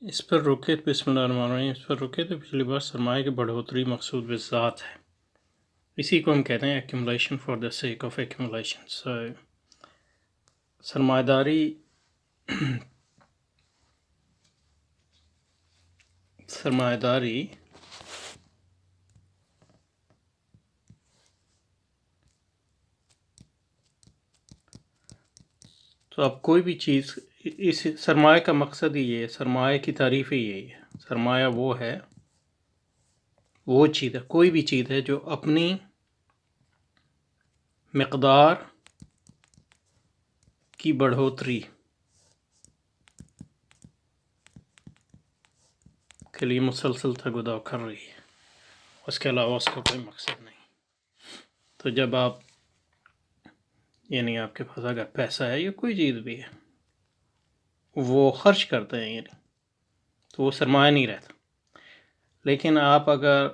اس پر رکے تو بسم اللہ الرحمن الرحیم، اس پر رکے تو پچھلی بار سرمایہ کی بڑھوتری مقصود بذات ہے، اسی کو ہم کہتے ہیں accumulation for the sake of accumulation. سرمایہ داری سرمایہ داری تو اب کوئی بھی چیز، اس سرمایہ کا مقصد ہی یہ ہے، سرمایہ کی تعریف ہی یہی ہے۔ سرمایہ وہ ہے، وہ چیز ہے، کوئی بھی چیز ہے جو اپنی مقدار کی بڑھوتری کے لیے مسلسل تگودار کر رہی ہے، اس کے علاوہ اس کا کوئی مقصد نہیں۔ تو جب آپ آپ کے پاس اگر پیسہ ہے یا کوئی چیز بھی ہے، وہ خرچ کرتے ہیں تو وہ سرمایہ نہیں رہتا۔ لیکن آپ اگر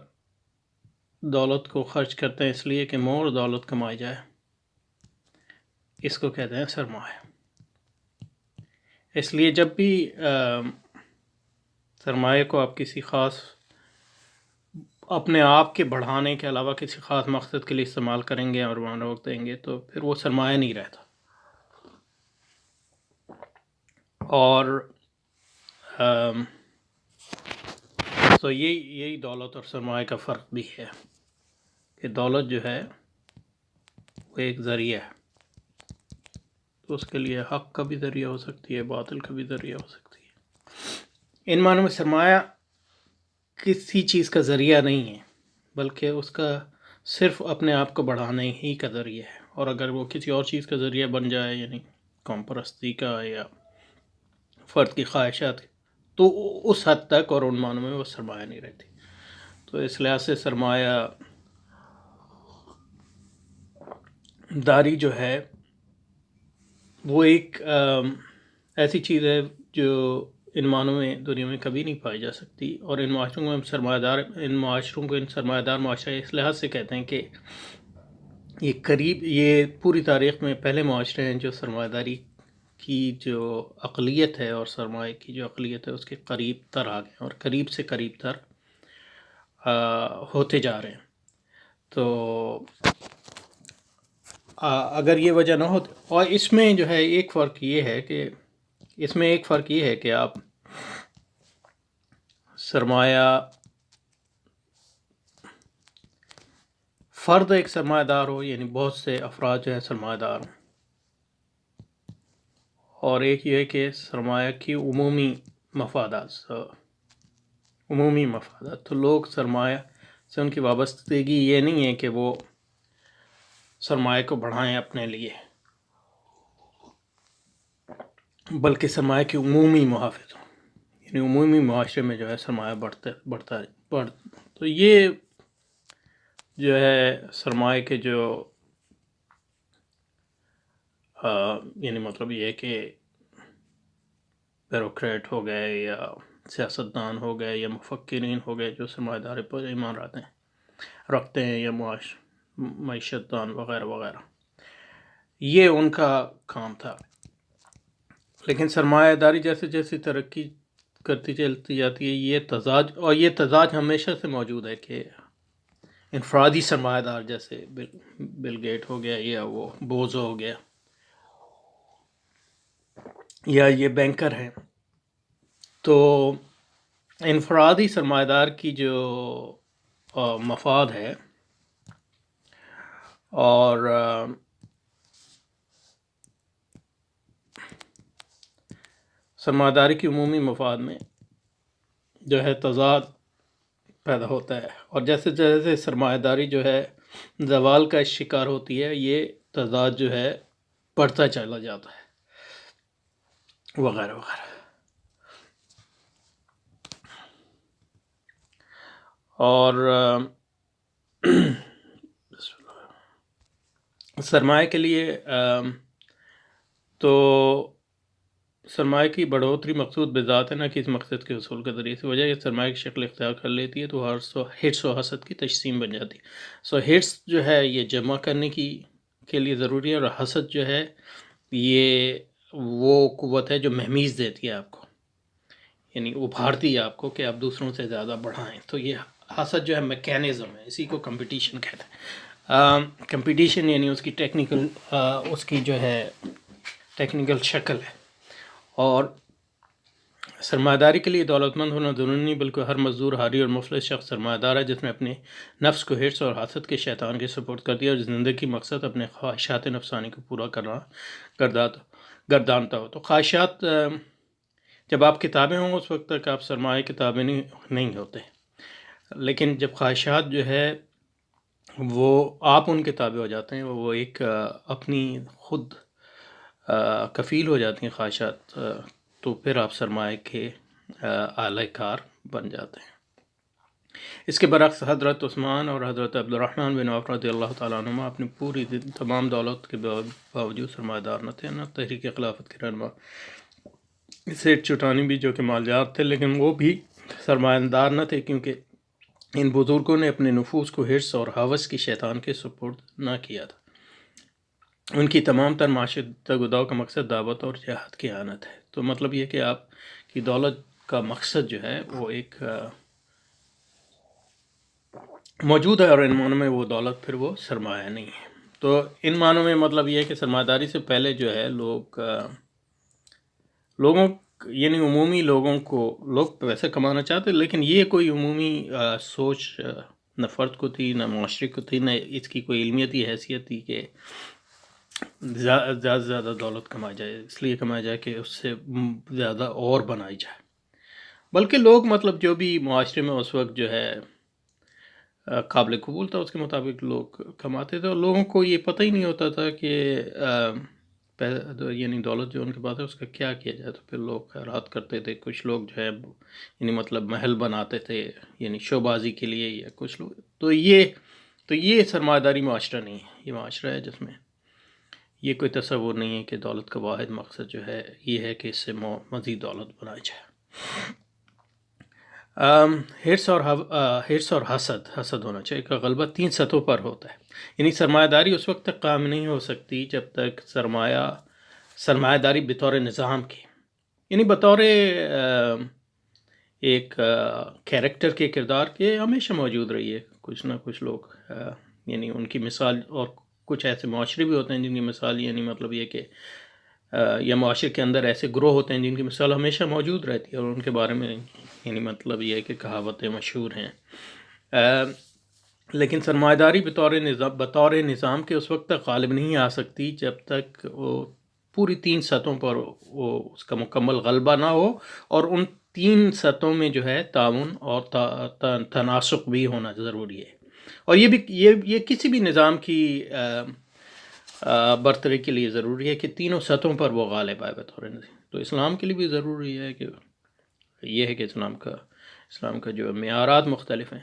دولت کو خرچ کرتے ہیں اس لیے کہ مور دولت کمائی جائے، اس کو کہتے ہیں سرمایہ۔ اس لیے جب بھی سرمایہ کو آپ کسی خاص اپنے آپ کے بڑھانے کے علاوہ کسی خاص مقصد کے لیے استعمال کریں گے اور وہاں روک دیں گے تو پھر وہ سرمایہ نہیں رہتا۔ اور تو یہی دولت اور سرمایہ کا فرق بھی ہے کہ دولت جو ہے وہ ایک ذریعہ ہے، تو اس کے لیے حق کا بھی ذریعہ ہو سکتی ہے، باطل کا بھی ذریعہ ہو سکتی ہے۔ ان معنوں میں سرمایہ کسی چیز کا ذریعہ نہیں ہے، بلکہ اس کا صرف اپنے آپ کو بڑھانے ہی کا ذریعہ ہے، اور اگر وہ کسی اور چیز کا ذریعہ بن جائے، قوم پرستی کا یا فرد کی خواہشات، تو اس حد تک اور ان معنوں میں وہ سرمایہ نہیں رہتی۔ تو اس لحاظ سے سرمایہ داری جو ہے وہ ایک ایسی چیز ہے جو ان معنوں میں دنیا میں کبھی نہیں پائی جا سکتی، اور ان معاشروں کو سرمایہ دار معاشرے اس لحاظ سے کہتے ہیں کہ یہ پوری تاریخ میں پہلے معاشرے ہیں جو سرمایہ داری کی جو اقلیت ہے اور سرمایہ کی جو اقلیت ہے اس کے قریب تر آ گئے، اور قریب سے قریب تر ہوتے جا رہے ہیں۔ تو اگر یہ وجہ نہ ہوتی، اور اس میں جو ہے ایک فرق یہ ہے کہ آپ سرمایہ فرد ایک سرمایہ دار ہو، بہت سے افراد جو ہے سرمایہ دار ہوں، اور ایک یہ ہے کہ سرمایہ کی عمومی مفادات تو لوگ سرمایہ سے ان کی وابستگی یہ نہیں ہے کہ وہ سرمایہ کو بڑھائیں اپنے لیے، بلکہ سرمایہ کی عمومی محافظ ہوں، عمومی معاشرے میں جو ہے سرمایہ بڑھتا ہے۔ تو یہ جو ہے سرمایہ کے جو مطلب یہ ہے کہ بیوروکریٹ ہو گئے یا سیاستدان ہو گئے یا مفکرین ہو گئے جو سرمایہ داری پر ایمان رکھتے ہیں یا معیشت دان وغیرہ وغیرہ، یہ ان کا کام تھا۔ لیکن سرمایہ داری جیسے جیسے ترقی کرتی چلتی جاتی ہے، یہ تضاد ہمیشہ سے موجود ہے کہ انفرادی سرمایہ دار جیسے بل گیٹ ہو گیا یا وہ بوزو ہو گیا یا یہ بینکر ہیں، تو انفرادی سرمایہ دار کی جو مفاد ہے اور سرمایہ داری کی عمومی مفاد میں جو ہے تضاد پیدا ہوتا ہے، اور جیسے جیسے سرمایہ داری جو ہے زوال کا شکار ہوتی ہے، یہ تضاد جو ہے بڑھتا چلا جاتا ہے وغیرہ وغیرہ۔ اور سرمایہ کے لیے تو سرمایہ کی بڑھوتری مقصود بذات ہے، نہ کہ اس مقصد کے حصول کے ذریعے سے وجہ یہ سرمایہ کی شکل اختیار کر لیتی ہے تو ہرس و حسد کی تجسیم بن جاتی ہے۔ ہرس جو ہے یہ جمع کرنے کے لیے ضروری ہے، اور حسد جو ہے یہ وہ قوت ہے جو مہمیز دیتی ہے آپ کو، یعنی ابھارتی ہے آپ کو کہ آپ دوسروں سے زیادہ بڑھائیں. تو یہ حسد جو ہے میکینزم ہے، اسی کو کمپٹیشن کہتے ہیں. کمپٹیشن یعنی اس کی ٹیکنیکل اس کی جو ہے ٹیکنیکل شکل ہے. اور سرمایہ داری کے لیے دولت مند ہونا ضروری نہیں، بلکہ ہر مزدور، حاری اور مفلس شخص سرمایہ دار ہے جس نے اپنے نفس کو حرص اور حسد کے شیطان کے سپرد کر دیا اور زندگی کی مقصد اپنے خواہشات نفسانی کو پورا کرنا گردانتا ہو. تو خواہشات جب آپ کتابیں ہوں اس وقت تک آپ سرمایہ کتابیں نہیں ہوتے، لیکن جب خواہشات جو ہے وہ آپ ان کتابیں ہو جاتے ہیں، وہ ایک اپنی خود کفیل ہو جاتی ہیں خواہشات، تو پھر آپ سرمایہ کے اعلی کار بن جاتے ہیں. اس کے برعکس حضرت عثمان اور حضرت عبد الرحمن بن عوف رضی اللہ تعالیٰ عنہما اپنی پوری تمام دولت کے باوجود سرمایہ دار نہ تھے، نہ تحریک خلافت کے رہنما سیٹھ چٹانی بھی جو کہ مالدار تھے، لیکن وہ بھی سرمایہ دار نہ تھے کیونکہ ان بزرگوں نے اپنے نفوس کو حرص اور ہوس کی شیطان کے سپرد نہ کیا تھا. ان کی تمام تر معاشی تگداؤ کا مقصد دعوت اور جہاد کی اعانت ہے. تو مطلب یہ کہ آپ کی دولت کا مقصد جو ہے وہ ایک موجود ہے، اور ان معنوں میں وہ دولت پھر وہ سرمایہ نہیں ہے. تو ان معنوں میں مطلب یہ ہے کہ سرمایہ داری سے پہلے جو ہے لوگوں یعنی عمومی لوگ پیسے کمانا چاہتے، لیکن یہ کوئی عمومی سوچ نہ فرد کو تھی، نہ معاشرے کو تھی، نہ اس کی کوئی علمیتی حیثیت تھی کہ زیادہ سے زیادہ دولت کمائی جائے، اس لیے کمائی جائے کہ اس سے زیادہ اور بنائی جائے. بلکہ لوگ مطلب جو بھی معاشرے میں اس وقت جو ہے قابل قبول تھا اس کے مطابق لوگ کماتے تھے، اور لوگوں کو یہ پتہ ہی نہیں ہوتا تھا کہ یعنی دولت جو ان کے پاس ہے اس کا کیا کیا جائے. تو پھر لوگ خیرات کرتے تھے. کچھ لوگ جو ہے یعنی مطلب محل بناتے تھے یعنی شو بازی کے لیے، یا کچھ لوگ تو یہ سرمایہ داری معاشرہ نہیں ہے. یہ معاشرہ ہے جس میں یہ کوئی تصور نہیں ہے کہ دولت کا واحد مقصد جو ہے یہ ہے کہ اس سے مزید دولت بنائی جائے. حرص اور حسد ہونا چاہیے کا غلبہ 3 سطحوں پر ہوتا ہے. یعنی سرمایہ داری اس وقت تک قائم نہیں ہو سکتی جب تک سرمایہ داری بطور نظام کی، یعنی بطور ایک کیریکٹر کے کردار کے ہمیشہ موجود رہی ہے. کچھ نہ کچھ لوگ یعنی ان کی مثال، اور کچھ ایسے معاشرے بھی ہوتے ہیں جن کی مثال یعنی مطلب یہ کہ یا معاشرے کے اندر ایسے گروہ ہوتے ہیں جن کی مثال ہمیشہ موجود رہتی ہے، اور ان کے بارے میں یعنی مطلب یہ ہے کہ کہاوتیں مشہور ہیں. لیکن سرمایہ داری بطور نظام کے اس وقت تک غالب نہیں آ سکتی جب تک وہ پوری 3 سطحوں پر اس کا مکمل غلبہ نہ ہو، اور ان 3 سطحوں میں جو ہے تعاون اور تناسق بھی ہونا ضروری ہے. اور یہ کسی بھی نظام کی برتری کے لیے ضروری ہے کہ تینوں سطحوں پر وہ غالب آئے بطور نظام. تو اسلام کے لیے بھی ضروری ہے کہ یہ ہے کہ اسلام کا جو معیارات مختلف ہیں،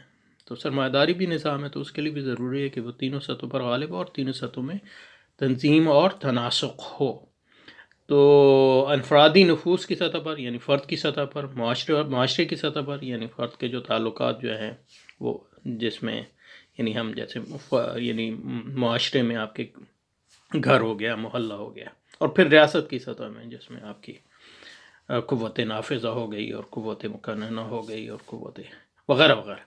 تو سرمایہ داری بھی نظام ہے، تو اس کے لیے بھی ضروری ہے کہ وہ تینوں سطحوں پر غالب ہو اور تینوں سطحوں میں تنظیم اور تناسق ہو. تو انفرادی نفوس کی سطح پر یعنی فرد کی سطح پر، معاشرے کی سطح پر یعنی فرد کے جو تعلقات جو ہیں وہ جس میں یعنی ہم جیسے یعنی معاشرے میں آپ کے گھر ہو گیا، محلہ ہو گیا، اور پھر ریاست کی سطح میں جس میں آپ کی قوت نافذہ ہو گئی اور قوت مقننہ ہو گئی اور قوت وغیرہ وغیرہ.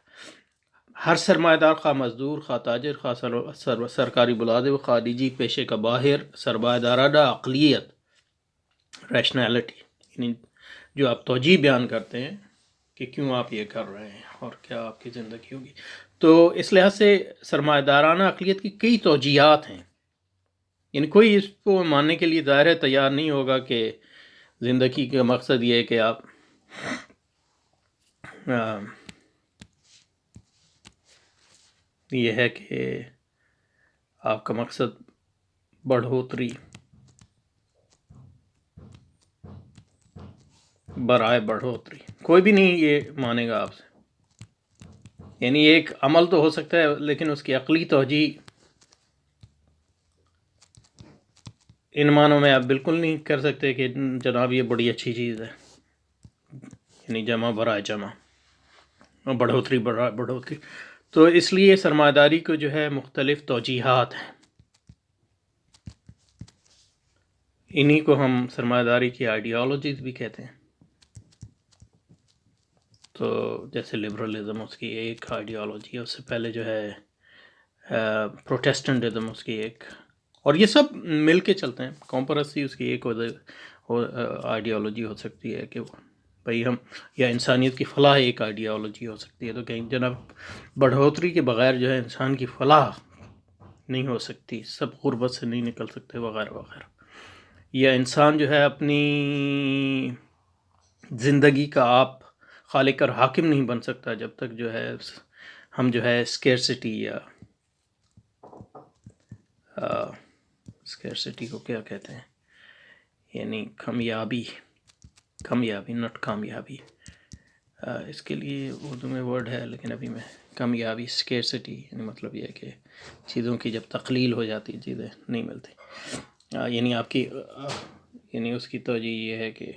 ہر سرمایہ دار، خواہ مزدور، خواہ تاجر، خواہ سرکاری ملازم، خارجی پیشے کا باہر، سرمایہ دارانہ عقلیت، ریشنالٹی، یعنی جو آپ توجیہ بیان کرتے ہیں کہ کیوں آپ یہ کر رہے ہیں اور کیا آپ کی زندگی ہوگی. تو اس لحاظ سے سرمایہ دارانہ عقلیت کی کئی توجیہات ہیں. یعنی کوئی اس کو ماننے کے لیے ظاہر ہے تیار نہیں ہوگا کہ زندگی کا مقصد یہ ہے کہ آپ یہ ہے کہ آپ کا مقصد بڑھوتری برائے بڑھوتری، کوئی بھی نہیں یہ مانے گا آپ سے. یعنی ایک عمل تو ہو سکتا ہے لیکن اس کی عقلی توجیہ ان معنوں میں آپ بالکل نہیں کر سکتے کہ جناب یہ بڑی اچھی چیز ہے، یعنی جمع برائے جمع، بڑھوتری برائے بڑھوتری. تو اس لیے سرمایہ داری کو جو ہے مختلف توجیہات ہیں، انہی کو ہم سرمایہ داری کی آئیڈیالوجیز بھی کہتے ہیں. تو جیسے لبرلزم اس کی ایک آئیڈیالوجی ہے، اس سے پہلے جو ہے پروٹیسٹنٹزم اس کی ایک، اور یہ سب مل کے چلتے ہیں. قوم پرستی اس کی ایک آئیڈیالوجی ہو سکتی ہے کہ بھئی ہم، یا انسانیت کی فلاح ایک آئیڈیالوجی ہو سکتی ہے. تو کہیں جناب بڑھوتری کے بغیر جو ہے انسان کی فلاح نہیں ہو سکتی، سب غربت سے نہیں نکل سکتے وغیرہ وغیرہ. یا انسان جو ہے اپنی زندگی کا آپ خالق اور حاکم نہیں بن سکتا جب تک جو ہے ہم جو ہے اسکیرسٹی یا اسکیرسٹی کو کیا کہتے ہیں، یعنی کامیابی نٹ کامیابی، اس کے لیے اردو میں ورڈ ہے لیکن ابھی میں کامیابی، اسکیرسٹی یعنی مطلب یہ ہے کہ چیزوں کی جب تقلیل ہو جاتی چیزیں نہیں ملتی، یعنی آپ کی یعنی اس کی توجہ یہ ہے کہ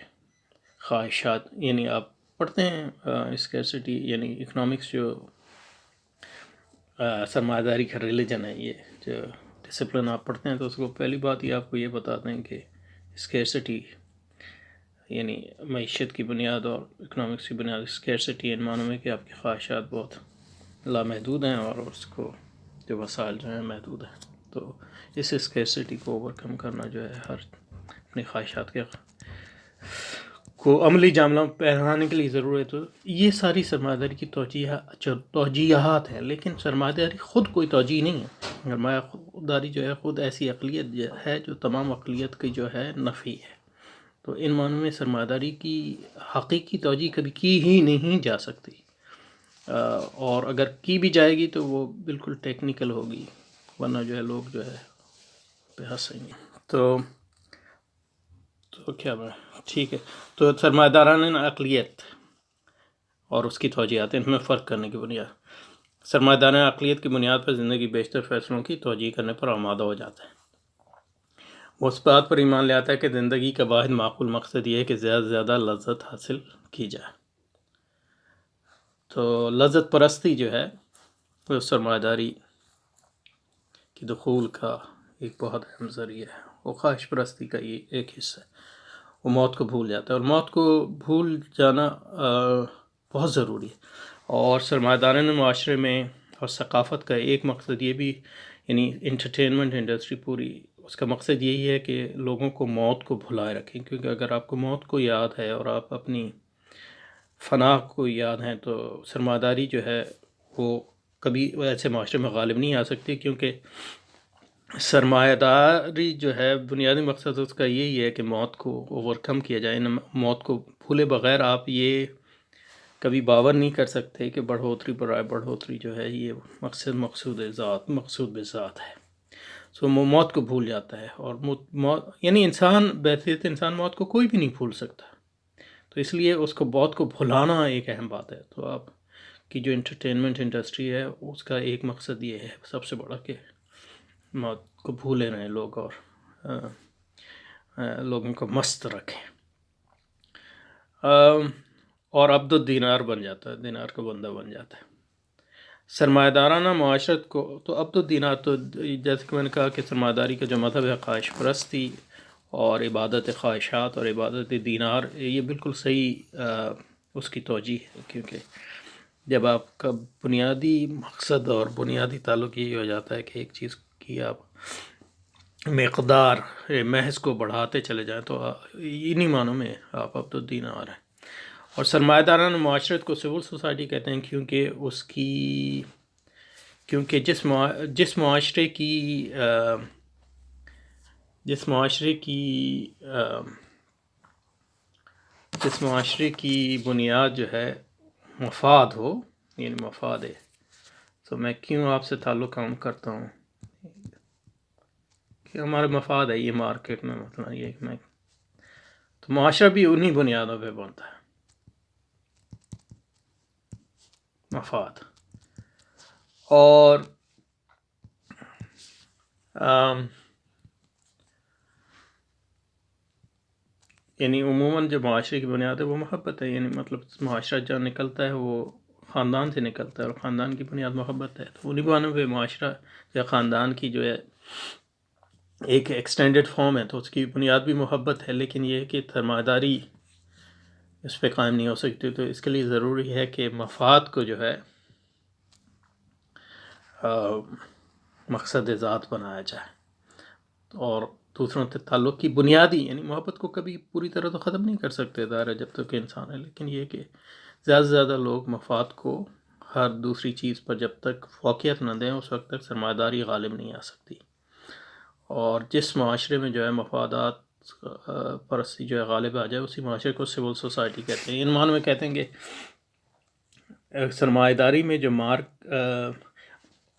خواہشات، یعنی آپ پڑھتے ہیں اسکیرسٹی یعنی اکنامکس جو سرمایہ داری کا ریلیجن ہے، یہ جو ڈسپلن آپ پڑھتے ہیں تو اس کو پہلی بات ہی آپ کو یہ بتاتے ہیں کہ اسکیرسٹی یعنی معیشت کی بنیاد اور اکنامکس کی بنیاد اسکیرسٹی ان معنوں میں کہ آپ کی خواہشات بہت لامحدود ہیں اور اس کو جو وسائل جو ہیں محدود ہیں. تو اس اسکیرسٹی کو اوور کم کرنا جو ہے ہر اپنی خواہشات کے کو عملی جاملہ پہنانے کے لیے ضرورت ہے. تو یہ ساری سرمایہ داری کی توجیہات ہیں، لیکن سرمایہ داری خود کوئی توجیہ نہیں ہے. سرمایہ داری جو ہے خود ایسی اقلیت ہے جو تمام اقلیت کی جو ہے نفی ہے. تو ان معنوں میں سرمایہ داری کی حقیقی توجیہ کبھی کی ہی نہیں جا سکتی، اور اگر کی بھی جائے گی تو وہ بالکل ٹیکنیکل ہوگی، ورنہ جو ہے لوگ جو ہے پہ ہنسیں گے. تو کیا ٹھیک ہے. تو سرمایہ داران اقلیت اور اس کی توجیہات، ان میں فرق کرنے کی بنیاد، سرمایہ داران اقلیت کی بنیاد پر زندگی بیشتر فیصلوں کی توجیہ کرنے پر آمادہ ہو جاتا ہے. وہ اس بات پر ایمان لے آتا ہے کہ زندگی کا واحد معقول مقصد یہ ہے کہ زیادہ سے زیادہ لذت حاصل کی جائے. تو لذت پرستی جو ہے وہ سرمایہ داری کی دخول کا ایک بہت اہم ذریعہ ہے. وہ خواہش پرستی کا یہ ایک حصہ ہے. وہ موت کو بھول جاتا ہے، اور موت کو بھول جانا بہت ضروری ہے. اور سرمایہ داران معاشرے میں اور ثقافت کا ایک مقصد یہ بھی، یعنی انٹرٹینمنٹ انڈسٹری پوری، اس کا مقصد یہی ہے کہ لوگوں کو موت کو بھلائے رکھیں. کیونکہ اگر آپ کو موت کو یاد ہے اور آپ اپنی فنا کو یاد ہیں تو سرمایہ داری جو ہے وہ کبھی ایسے معاشرے میں غالب نہیں آ سکتی. کیونکہ سرمایہ داری جو ہے بنیادی مقصد اس کا یہی ہے کہ موت کو اوور کم کیا جائے. موت کو بھولے بغیر آپ یہ کبھی باور نہیں کر سکتے کہ بڑھوتری برائے بڑھوتری جو ہے یہ مقصود بذات ہے. سو وہ موت کو بھول جاتا ہے، اور یعنی انسان بحیثیت انسان موت کو کوئی بھی نہیں بھول سکتا. تو اس لیے اس کو موت کو بھلانا ایک اہم بات ہے. تو آپ کی جو انٹرٹینمنٹ انڈسٹری ہے اس کا ایک مقصد یہ ہے سب سے بڑا کہ موت کو بھولے رہیں لوگ اور لوگوں کو مست رکھیں. اور عبد الدینار بن جاتا ہے، دینار کا بندہ بن جاتا ہے. سرمایہ دارانہ معاشرت کو تو عبد الدینار، تو جیسے کہ میں نے کہا کہ سرمایہ داری کا جو مذہب ہے خواہش پرستی اور عبادت خواہشات اور عبادت دینار، یہ بالکل صحیح اس کی توجیہ ہے. کیونکہ جب آپ کا بنیادی مقصد اور بنیادی تعلق یہی ہو جاتا ہے کہ ایک چیز کی آپ مقدار محض کو بڑھاتے چلے جائیں تو انہی معنوں میں آپ عبد الدینار ہیں. اور سرمایہ داران معاشرت کو سول سوسائٹی کہتے ہیں کیونکہ جس معاشرے کی بنیاد جو ہے مفاد ہو، یعنی مفاد ہے. تو میں کیوں آپ سے تعلق قائم کرتا ہوں کہ ہمارے مفاد ہے یہ مارکیٹ میں، مثلا یہ میں، تو معاشرہ بھی انہی بنیادوں پہ بنتا ہے، مفاد. اور یعنی عموماً جو معاشرے کی بنیاد ہے وہ محبت ہے. یعنی مطلب معاشرہ جہاں نکلتا ہے وہ خاندان سے نکلتا ہے، اور خاندان کی بنیاد محبت ہے. تو انہی بانوں پہ معاشرہ یا خاندان کی جو ہے ایک ایکسٹینڈڈ فارم ہے، تو اس کی بنیاد بھی محبت ہے. لیکن یہ ہے کہ سرمایہ داری اس پہ قائم نہیں ہو سکتی. تو اس کے لیے ضروری ہے کہ مفاد کو جو ہے مقصد ذات بنایا جائے، اور دوسروں سے تعلق کی بنیادی، یعنی محبت کو کبھی پوری طرح تو ختم نہیں کر سکتے ظاہر ہے جب تک انسان ہے، لیکن یہ کہ زیادہ سے زیادہ لوگ مفاد کو ہر دوسری چیز پر جب تک فوقیت نہ دیں اس وقت تک سرمایہ داری غالب نہیں آ سکتی. اور جس معاشرے میں جو ہے مفادات پرستی جو ہے غالب آ جائے اسی معاشرے کو سول سوسائٹی کہتے ہیں. ان معنی میں کہتے ہیں کہ سرمایہ داری میں جو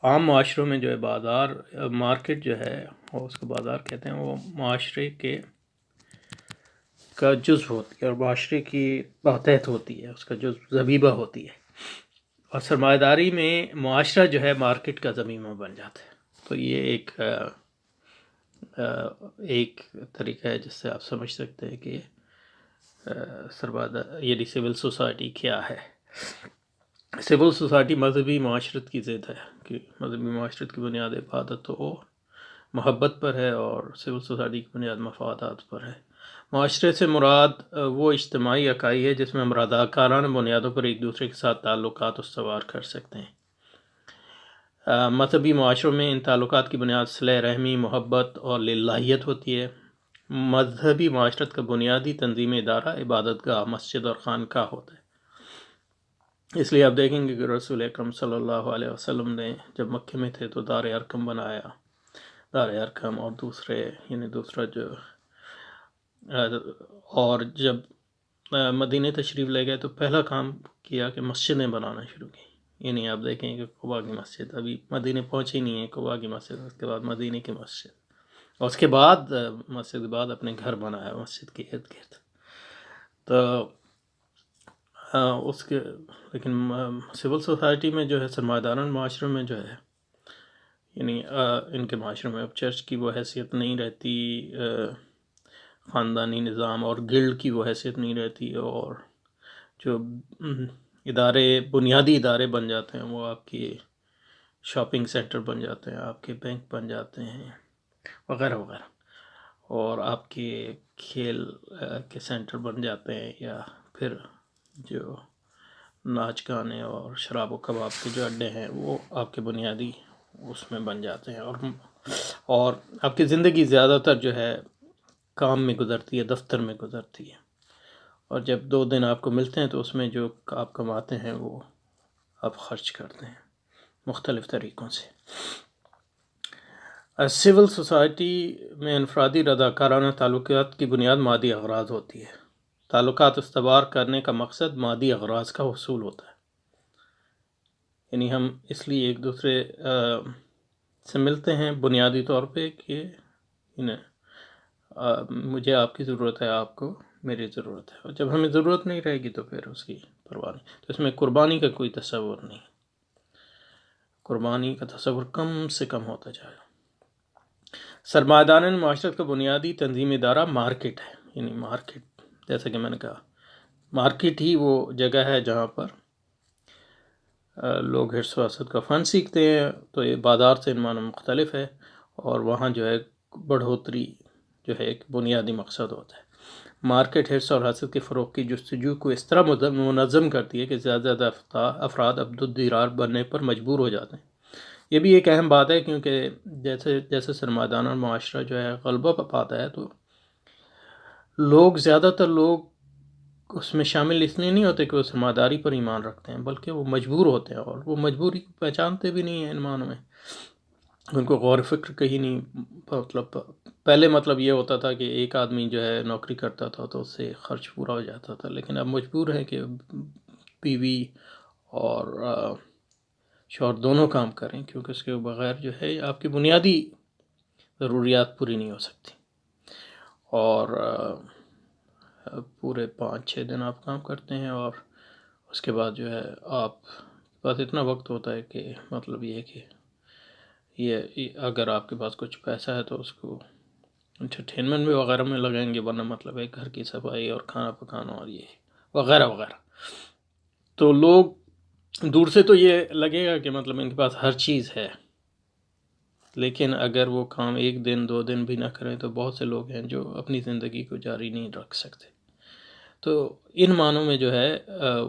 عام معاشروں میں جو ہے بازار، مارکیٹ جو ہے اور اس کو بازار کہتے ہیں، وہ معاشرے کا جزو ہوتی ہے اور معاشرے کی ماتحت ہوتی ہے، اس کا جزو زبیبہ ہوتی ہے. اور سرمایہ داری میں معاشرہ جو ہے مارکیٹ کا زمینہ بن جاتا ہے. تو یہ ایک طریقہ ہے جس سے آپ سمجھ سکتے ہیں کہ یہ سول سوسائٹی کیا ہے. سول سوسائٹی مذہبی معاشرت کی ضد ہے کہ مذہبی معاشرت کی بنیاد عبادت و محبت پر ہے اور سول سوسائٹی کی بنیاد مفادات پر ہے. معاشرے سے مراد وہ اجتماعی اکائی ہے جس میں ہم رضاکارانہ بنیادوں پر ایک دوسرے کے ساتھ تعلقات استوار کر سکتے ہیں. مذہبی معاشروں میں ان تعلقات کی بنیاد صلہ رحمی، محبت اور للہیت ہوتی ہے. مذہبی معاشرت کا بنیادی تنظیمی ادارہ عبادت گاہ، مسجد اور خانقاہ ہوتا ہے. اس لیے آپ دیکھیں گے کہ رسول اکرم صلی اللہ علیہ وسلم نے جب مکے میں تھے تو دار ارقم بنایا، دار ارقم، اور دوسرا جو اور جب مدینہ تشریف لے گئے تو پہلا کام کیا کہ مسجدیں بنانا شروع کی. یعنی آپ دیکھیں کہ قباء کی مسجد ابھی مدینہ پہنچی نہیں ہے، قباء کی مسجد، اس کے بعد مدینہ کی مسجد، اور اس کے بعد مسجد کے بعد اپنے گھر بنایا مسجد کے ارد گرد. تو لیکن سول سوسائٹی میں جو ہے سرمایہ داران معاشرے میں جو ہے، یعنی ان کے معاشرے میں اب چرچ کی وہ حیثیت نہیں رہتی، خاندانی نظام اور گلڈ کی وہ حیثیت نہیں رہتی، اور جو بنیادی ادارے بن جاتے ہیں وہ آپ کی شاپنگ سینٹر بن جاتے ہیں، آپ کے بینک بن جاتے ہیں وغیرہ وغیرہ، اور آپ کے کھیل کے سینٹر بن جاتے ہیں، یا پھر جو ناچ گانے اور شراب و کباب کے جو اڈے ہیں وہ آپ کے بنیادی اس میں بن جاتے ہیں. اور آپ کی زندگی زیادہ تر جو ہے کام میں گزرتی ہے، دفتر میں گزرتی ہے، اور جب 2 دن آپ کو ملتے ہیں تو اس میں جو آپ کماتے ہیں وہ آپ خرچ کرتے ہیں مختلف طریقوں سے. سول سوسائٹی میں انفرادی رضاکارانہ تعلقات کی بنیاد مادی اغراض ہوتی ہے. تعلقات استوار کرنے کا مقصد مادی اغراض کا حصول ہوتا ہے. یعنی ہم اس لیے ایک دوسرے سے ملتے ہیں بنیادی طور پہ کہ مجھے آپ کی ضرورت ہے، آپ کو میری ضرورت ہے، اور جب ہمیں ضرورت نہیں رہے گی تو پھر اس کی پرواہ نہیں. تو اس میں قربانی کا کوئی تصور نہیں، قربانی کا تصور کم سے کم ہوتا جائے گا. سرمایہ داران معاشرت کا بنیادی تنظیمی ادارہ مارکیٹ ہے. یعنی مارکیٹ، جیسا کہ میں نے کہا، مارکیٹ ہی وہ جگہ ہے جہاں پر لوگ حرص و حسد کا فن سیکھتے ہیں. تو یہ بازار سے ان معنی مختلف ہے، اور وہاں جو ہے بڑھوتری جو ہے ایک بنیادی مقصد ہوتا ہے. مارکیٹ حرص اور حسد کے فروغ کی جستجو کو اس طرح منظم کرتی ہے کہ زیادہ زیادہ افراد عبد الدرار بننے پر مجبور ہو جاتے ہیں. یہ بھی ایک اہم بات ہے، کیونکہ جیسے سرمایہ دارانہ معاشرہ جو ہے غلبہ پاتا ہے تو زیادہ تر لوگ اس میں شامل اس لیے نہیں ہوتے کہ وہ سرمایہ داری پر ایمان رکھتے ہیں، بلکہ وہ مجبور ہوتے ہیں، اور وہ مجبوری کو پہچانتے بھی نہیں ہیں. ان معنوں میں ان کو غور و فکر کہیں نہیں. پہلے یہ ہوتا تھا کہ ایک آدمی جو ہے نوکری کرتا تھا تو اس سے خرچ پورا ہو جاتا تھا، لیکن اب مجبور ہے کہ بیوی اور شوہر دونوں کام کریں، کیونکہ اس کے بغیر جو ہے آپ کی بنیادی ضروریات پوری نہیں ہو سکتی. اور پورے 5-6 دن آپ کام کرتے ہیں، اور اس کے بعد جو ہے آپ کے پاس اتنا وقت ہوتا ہے کہ یہ ہے کہ یہ اگر آپ کے پاس کچھ پیسہ ہے تو اس کو انٹرٹینمنٹ میں وغیرہ میں لگائیں گے، ورنہ ہے گھر کی صفائی اور کھانا پکانا اور یہ وغیرہ وغیرہ. تو لوگ دور سے تو یہ لگے گا کہ ان کے پاس ہر چیز ہے، لیکن اگر وہ کام 1 دن 2 دن بھی نہ کریں تو بہت سے لوگ ہیں جو اپنی زندگی کو جاری نہیں رکھ سکتے. تو ان معنوں میں جو ہے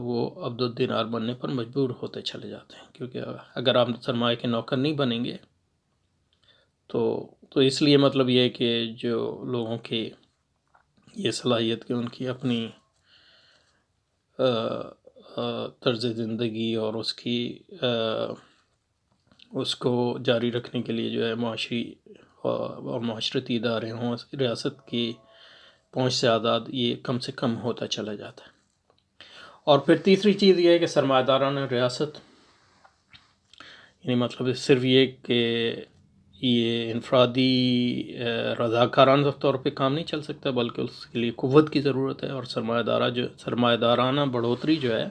وہ عبد الدینار بننے پر مجبور ہوتے چلے جاتے ہیں، کیونکہ اگر آپ سرمایہ کے نوکر نہیں بنیں گے تو اس لیے مطلب یہ ہے کہ جو لوگوں کی یہ صلاحیت کہ ان کی اپنی طرز زندگی اور اس کو جاری رکھنے کے لیے جو ہے معاشی اور معاشرتی ادارے ہوں، ریاست کی پہنچ سے آزاد یہ کم سے کم ہوتا چلا جاتا ہے۔ اور پھر تیسری چیز یہ ہے کہ سرمایہ داران ریاست، یعنی مطلب صرف یہ کہ یہ انفرادی رضاکارانہ طور پہ کام نہیں چل سکتا، بلکہ اس کے لیے قوت کی ضرورت ہے، اور سرمایہ دارانہ بڑھوتری جو ہے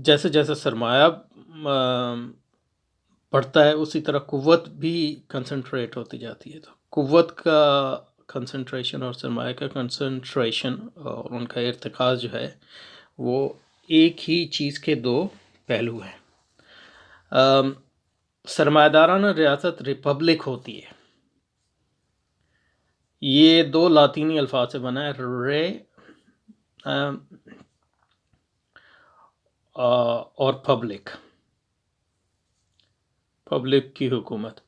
جیسے جیسے سرمایہ بڑھتا ہے اسی طرح قوت بھی کنسنٹریٹ ہوتی جاتی ہے، تو قوت کا کنسنٹریشن اور سرمایہ کا کنسنٹریشن اور ان کا ارتکاز جو ہے وہ ایک ہی چیز کے دو پہلو ہیں۔ سرمایہ دارانہ ریاست ریپبلک ہوتی ہے، یہ دو لاطینی الفاظ سے بنا ہے، رے اور پبلک کی حکومت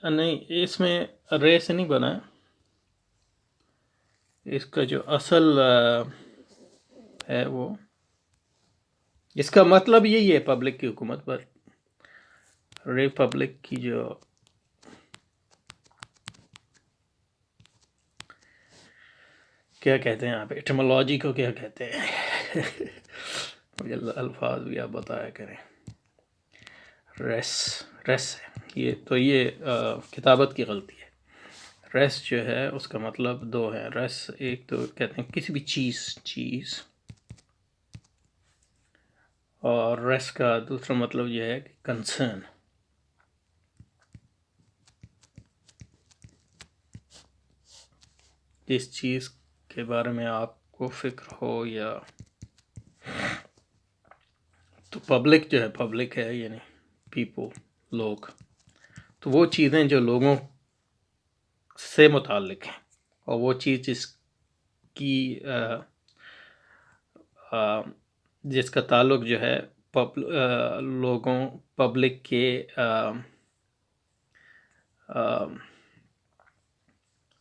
نہیں، اس میں رے سے نہیں بنا ہے، اس کا جو اصل ہے وہ اس کا مطلب یہی ہے پبلک کی حکومت، پر ریپبلک کی جو کیا کہتے ہیں آپ ایٹمالوجی کو کیا کہتے ہیں مجھے الفاظ بھی آپ بتایا کریں۔ ریس یہ کتابت کی غلطی ہے۔ ریس جو ہے اس کا مطلب دو ہے، ریس ایک تو کہتے ہیں کسی بھی چیز، اور ریس کا دوسرا مطلب یہ ہے کہ کنسرن، جس چیز کے بارے میں آپ کو فکر ہو، یا تو پبلک جو ہے پبلک ہے یعنی پیپل، لوگ، تو وہ چیزیں جو لوگوں سے متعلق ہیں، اور وہ چیز جس کا تعلق جو ہے لوگوں پبلک کے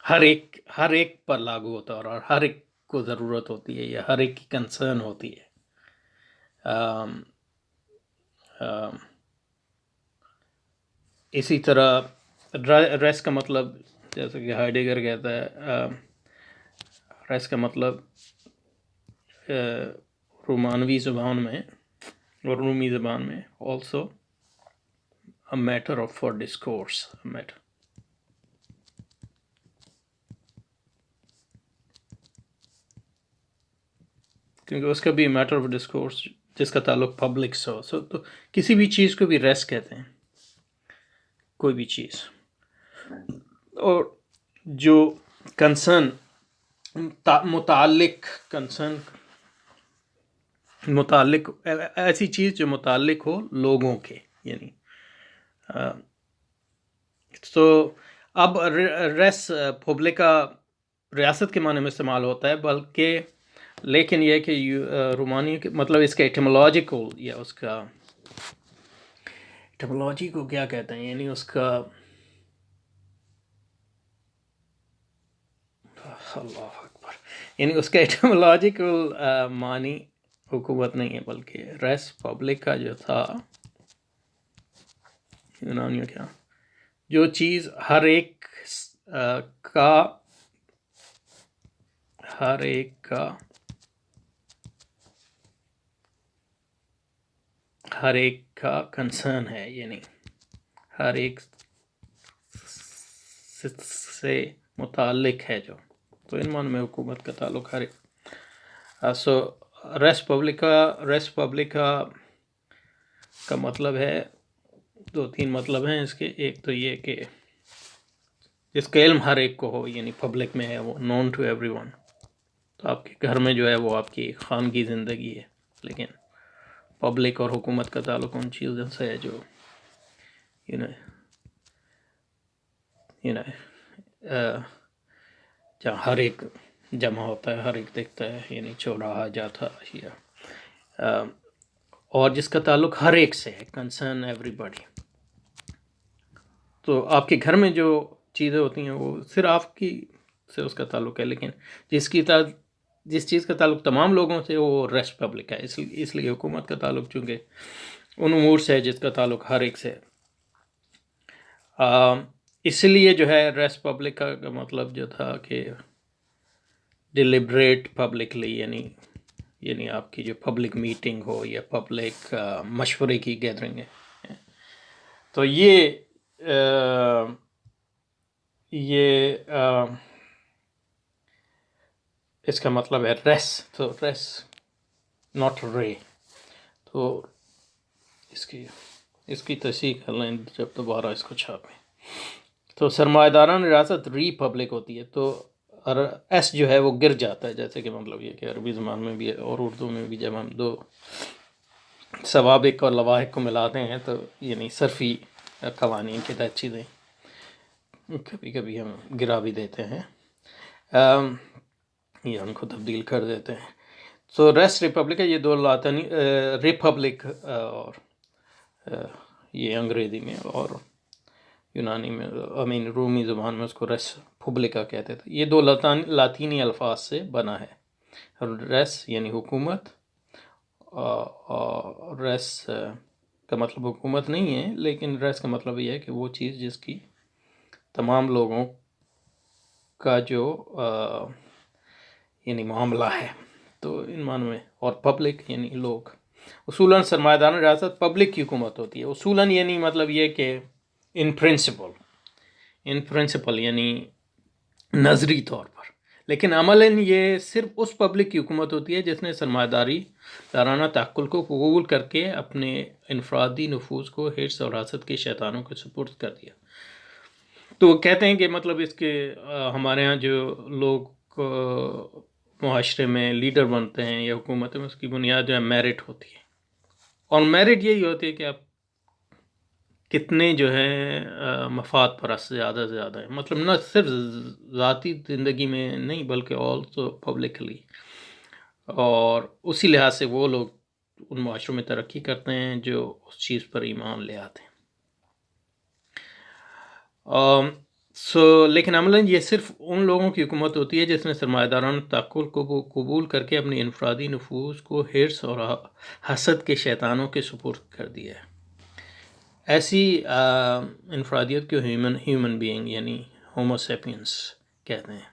ہر ایک پر لاگو ہوتا ہے، اور ہر ایک کو ضرورت ہوتی ہے، یا ہر ایک کی کنسرن ہوتی ہے۔ اسی طرح ریس کا مطلب جیسے کہ ہائیڈگر کہتا ہے، ریس کا مطلب رومانوی زبان میں اور رومی زبان میں also a matter of for discourse، کیونکہ اس کا بھی میٹر آف ڈسکورس جس کا تعلق پبلک سے ہو، تو کسی بھی چیز کو بھی ریس کہتے ہیں، کوئی بھی چیز، اور جو کنسرن متعلق ایسی چیز جو متعلق ہو لوگوں کے، یعنی تو اب ریس پبلکا ریاست کے معنی میں استعمال ہوتا ہے، بلکہ لیکن یہ کہ رومانی مطلب اس کا ایٹمولوجیکل، یا اس کا ایٹمولوجی کو کیا کہتے ہیں، یعنی اس کا اللہ اکبر، یعنی اس کا ایٹمولوجیکل معنی حکومت نہیں ہے، بلکہ ریس پبلکا جو تھا یونانیوں کیا، جو چیز ہر ایک کا کنسرن ہے، یعنی ہر ایک سے متعلق ہے جو، تو ان معنی میں حکومت کا تعلق ہر ایک۔ سو ریس پبلکا کا مطلب ہے، دو تین مطلب ہیں اس کے، ایک تو یہ کہ جس کا علم ہر ایک کو ہو، یعنی پبلک میں ہے وہ نون ٹو ایوری ون، تو آپ کے گھر میں جو ہے وہ آپ کی خانگی زندگی ہے، لیکن پبلک اور حکومت کا تعلق ان چیزوں سے ہے جو جہاں ہر ایک جمع ہوتا ہے، ہر ایک دیکھتا ہے، یعنی چوراہا جاتا یا اور جس کا تعلق ہر ایک سے ہے، کنسرن ایوری باڈی. تو آپ کے گھر میں جو چیزیں ہوتی ہیں وہ صرف آپ کی سے اس کا تعلق ہے، لیکن جس چیز کا تعلق تمام لوگوں سے وہ ریس پبلک ہے. اس لیے حکومت کا تعلق چونکہ ان امور سے ہے جس کا تعلق ہر ایک سے ہے. اس لیے جو ہے ریس پبلک کا مطلب جو تھا کہ ڈیلیبریٹ پبلکلی، یعنی آپ کی جو پبلک میٹنگ ہو یا پبلک مشورے کی گیدرنگ ہے. تو یہ اس کا مطلب ہے ریس. تو ریس ناٹ رے. تو اس کی تصحیح کر لیں جب دوبارہ اس کو چھاپیں. تو سرمایہ داران ریاست ری پبلک ہوتی ہے. تو ایس جو ہے وہ گر جاتا ہے، جیسے کہ مطلب یہ کہ عربی زبان میں بھی اور اردو میں بھی جب ہم دو سوابق اور لواحق کو ملاتے ہیں تو یعنی صرفی قوانین کے تحت چیزیں کبھی کبھی ہم گرا بھی دیتے ہیں یا ان کو تبدیل کر دیتے ہیں. تو ریس ریپبلک ہے. یہ دو لاطینی ریپبلک اور یہ انگریزی میں اور یونانی میں رومی زبان میں اس کو ریس پبلکا کہتے تھے. یہ دو لاطینی الفاظ سے بنا ہے. ریس یعنی حکومت، اور ریس کا مطلب حکومت نہیں ہے، لیکن ریس کا مطلب یہ ہے کہ وہ چیز جس کی تمام لوگوں کا جو یعنی معاملہ ہے. تو ان معنوں میں، اور پبلک یعنی لوگ. اصولاً سرمایہ داران ریاست پبلک کی حکومت ہوتی ہے. اصولاً یعنی مطلب یہ کہ ان پرنسپل یعنی نظری طور پر، لیکن عملاً یہ صرف اس پبلک کی حکومت ہوتی ہے جس نے سرمایہ دارانہ تعقل کو قبول کر کے اپنے انفرادی نفوذ کو حرص اور حسد کے شیطانوں کے سپرد کر دیا. تو وہ کہتے ہیں کہ مطلب اس کے ہمارے ہاں جو لوگ معاشرے میں لیڈر بنتے ہیں یا حکومت میں، اس کی بنیاد جو ہے میرٹ ہوتی ہے. اور میرٹ یہی ہوتی ہے کہ آپ کتنے جو ہے مفاد پرست زیادہ سے زیادہ ہے. مطلب نہ صرف ذاتی زندگی میں نہیں بلکہ آلسو پبلکلی. اور اسی لحاظ سے وہ لوگ ان معاشروں میں ترقی کرتے ہیں جو اس چیز پر ایمان لے آتے ہیں. لیکن عملاً یہ صرف ان لوگوں کی حکومت ہوتی ہے جس نے سرمایہ داران تعقل کو قبول کر کے اپنی انفرادی نفوذ کو حرص اور حسد کے شیطانوں کے سپرد کر دیا ہے. ایسی انفرادیت کو ہیومن بینگ یعنی ہومو سیپینس کہتے ہیں.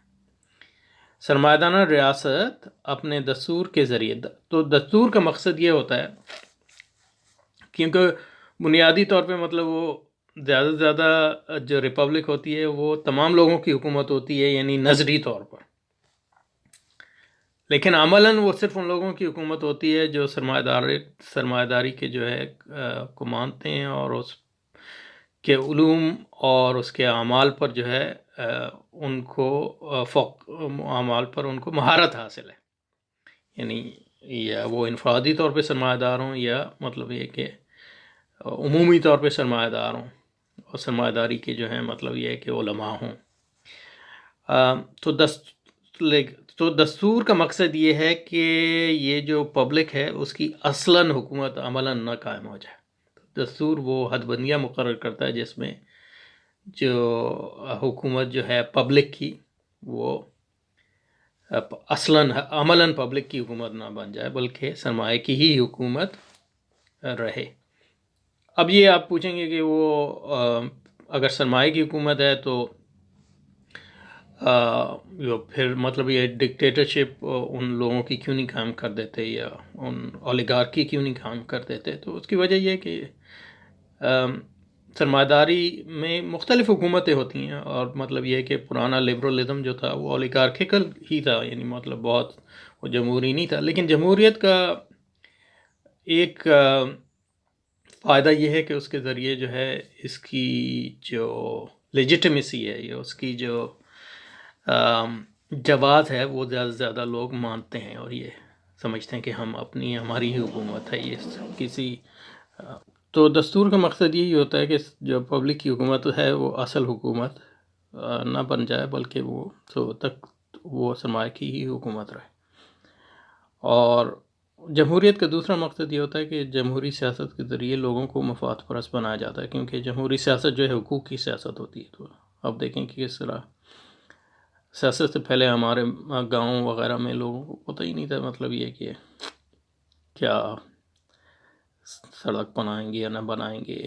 سرمایہ دارانہ ریاست اپنے دستور کے ذریعے، تو دستور کا مقصد یہ ہوتا ہے کیونکہ بنیادی طور پہ مطلب وہ زیادہ سے زیادہ جو ریپبلک ہوتی ہے وہ تمام لوگوں کی حکومت ہوتی ہے یعنی نظری طور پر، لیکن عملاً وہ صرف ان لوگوں کی حکومت ہوتی ہے جو سرمایہ داری کے جو ہے کو مانتے ہیں اور اس کے علوم اور اس کے اعمال پر جو ہے ان کو اعمال پر ان کو مہارت حاصل ہے. یعنی یا وہ انفرادی طور پہ سرمایہ دار ہوں یا مطلب یہ کہ عمومی طور پہ سرمایہ دار ہوں، اور سرمایہ داری کے جو ہے مطلب یہ ہے کہ علماء ہوں. تو دستور کا مقصد یہ ہے کہ یہ جو پبلک ہے اس کی اصلاً حکومت عملاً نہ قائم ہو جائے. دستور وہ حد بندیاں مقرر کرتا ہے جس میں جو حکومت جو ہے پبلک کی وہ اصلاً عملاً پبلک کی حکومت نہ بن جائے بلکہ سرمایہ کی ہی حکومت رہے. اب یہ آپ پوچھیں گے کہ وہ اگر سرمایہ کی حکومت ہے تو پھر مطلب یہ ڈکٹیٹرشپ ان لوگوں کی کیوں نہیں قائم کر دیتے یا ان اولیگارکی کیوں نہیں قائم کر دیتے؟ تو اس کی وجہ یہ کہ سرمایہ داری میں مختلف حکومتیں ہوتی ہیں، اور مطلب یہ کہ پرانا لبرلزم جو تھا وہ اولیگارکیکل ہی تھا، یعنی مطلب بہت وہ جمہوری نہیں تھا. لیکن جمہوریت کا ایک فائدہ یہ ہے کہ اس کے ذریعے جو ہے اس کی جو لیجٹمیسی ہے یا اس کی جو جواز ہے وہ زیادہ سے زیادہ لوگ مانتے ہیں اور یہ سمجھتے ہیں کہ ہماری ہی حکومت ہے. یہ کسی تو دستور کا مقصد یہی ہوتا ہے کہ جو پبلک کی حکومت ہے وہ اصل حکومت نہ بن جائے بلکہ وہ وہ سرمایہ کی ہی حکومت رہے. اور جمہوریت کا دوسرا مقصد یہ ہوتا ہے کہ جمہوری سیاست کے ذریعے لوگوں کو مفاد پرست بنایا جاتا ہے، کیونکہ جمہوری سیاست جو ہے حقوق کی سیاست ہوتی ہے. تو اب دیکھیں کہ کس طرح سیاست سے پہلے ہمارے گاؤں وغیرہ میں لوگوں کو پتہ ہی نہیں تھا مطلب یہ کہ کیا سڑک بنائیں گے یا نہ بنائیں گے.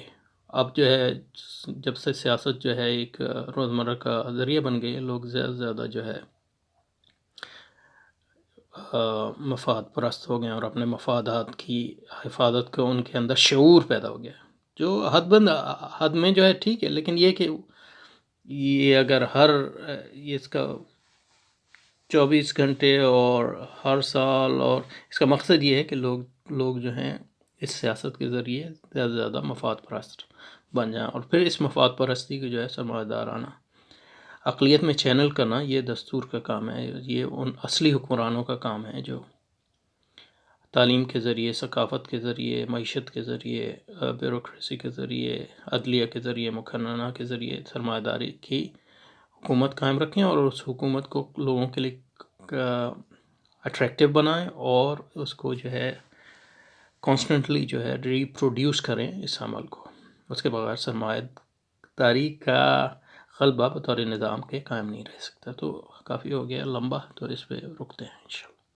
اب جو ہے جب سے سیاست جو ہے ایک روزمرہ کا ذریعہ بن گئی ہے، لوگ زیادہ سے زیادہ جو ہے مفاد پرست ہو گئے اور اپنے مفادات کی حفاظت کا ان کے اندر شعور پیدا ہو گیا، جو حد میں جو ہے ٹھیک ہے. لیکن یہ کہ یہ اگر اس کا 24 گھنٹے اور ہر سال، اور اس کا مقصد یہ ہے کہ لوگ جو ہیں اس سیاست کے ذریعے زیادہ سے زیادہ مفاد پرست بن جائیں، اور پھر اس مفاد پرستی کو جو ہے سرمایہ دارانہ اقلیت میں چینل کرنا یہ دستور کا کام ہے. یہ ان اصلی حکمرانوں کا کام ہے جو تعلیم کے ذریعے، ثقافت کے ذریعے، معیشت کے ذریعے، بیوروکریسی کے ذریعے، عدلیہ کے ذریعے، مقننہ کے ذریعے سرمایہ داری کی حکومت قائم رکھیں اور اس حکومت کو لوگوں کے لیے اٹریکٹیو بنائیں اور اس کو جو ہے کانسٹنٹلی جو ہے ریپروڈیوس کریں اس عمل کو. اس کے بغیر سرمایہ داری کا غلبہ بطور نظام کے قائم نہیں رہ سکتا. تو کافی ہو گیا لمبا، تو اس پہ رکتے ہیں انشاءاللہ.